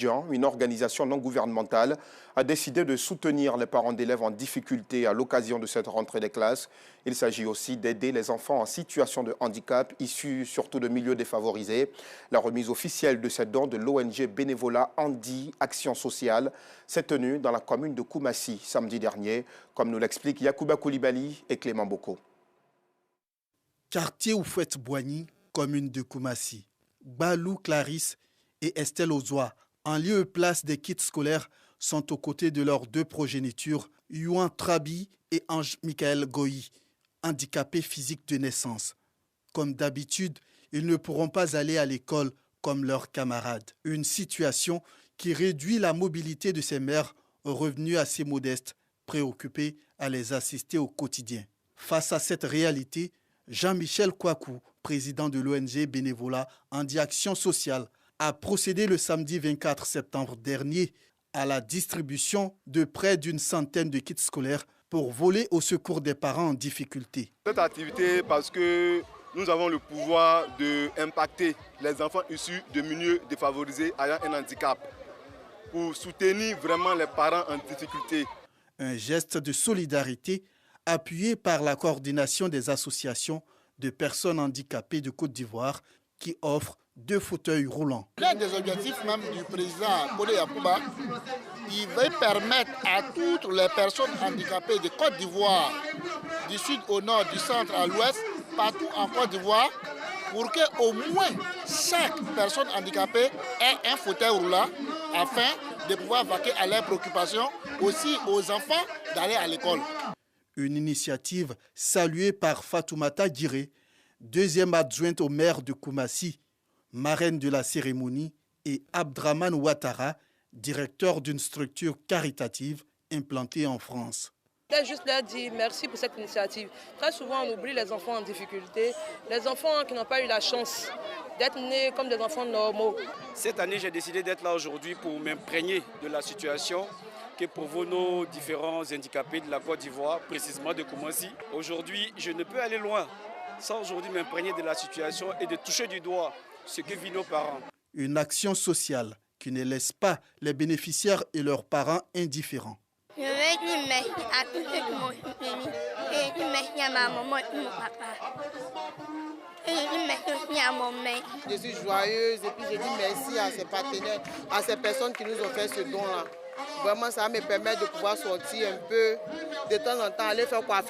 Abidjan, une organisation non gouvernementale, a décidé de soutenir les parents d'élèves en difficulté à l'occasion de cette rentrée des classes. Il s'agit aussi d'aider les enfants en situation de handicap, issus surtout de milieux défavorisés. La remise officielle de ces dons de l'ONG bénévolat Handi Action Sociale s'est tenue dans la commune de Koumassi samedi dernier, comme nous l'expliquent Yacouba Koulibaly et Clément Boko. Quartier Oufouette-Boigny, commune de Koumassi. Balou Clarisse et Estelle Ozoa, en lieu et place des kits scolaires, sont aux côtés de leurs deux progénitures, Youan Trabi et Ange Michael Goyi, handicapés physiques de naissance. Comme d'habitude, ils ne pourront pas aller à l'école comme leurs camarades. Une situation qui réduit la mobilité de ces mères aux revenus assez modestes, préoccupées à les assister au quotidien. Face à cette réalité, Jean-Michel Kouakou, président de l'ONG bénévolat Handi Action Sociale, a procédé le samedi 24 septembre dernier à la distribution de près d'une centaine de kits scolaires pour voler au secours des parents en difficulté. Cette activité, parce que nous avons le pouvoir d'impacter les enfants issus de milieux défavorisés ayant un handicap, pour soutenir vraiment les parents en difficulté. Un geste de solidarité appuyé par la coordination des associations de personnes handicapées de Côte d'Ivoire qui offrent 2 fauteuils roulants. L'un des objectifs même du président Kodé Yacouba, il veut permettre à toutes les personnes handicapées de Côte d'Ivoire, du sud au nord, du centre à l'ouest, partout en Côte d'Ivoire, pour qu'au moins chaque personne handicapée ait un fauteuil roulant afin de pouvoir vaquer à leurs préoccupations, aussi aux enfants d'aller à l'école. Une initiative saluée par Fatoumata Guiré, deuxième adjointe au maire de Koumassi, marraine de la cérémonie, et Abdraman Ouattara, directeur d'une structure caritative implantée en France. Je voulais juste leur dire merci pour cette initiative. Très souvent, on oublie les enfants en difficulté, les enfants qui n'ont pas eu la chance d'être nés comme des enfants normaux. Cette année, j'ai décidé d'être là aujourd'hui pour m'imprégner de la situation que provoquent nos différents handicapés de la Côte d'Ivoire, précisément de Koumassi. Aujourd'hui, je ne peux aller loin sans aujourd'hui m'imprégner de la situation et de toucher du doigt ce que vivent nos parents. Une action sociale qui ne laisse pas les bénéficiaires et leurs parents indifférents. Je veux dire merci à tous ceux qui m'ont soutenu. Et dire merci à ma maman et mon papa. Et je dis merci aussi à mon mec. Je suis joyeuse et puis je dis merci à ces partenaires, à ces personnes qui nous ont fait ce don-là. Vraiment, ça me permet de pouvoir sortir un peu, de temps en temps, aller faire coiffer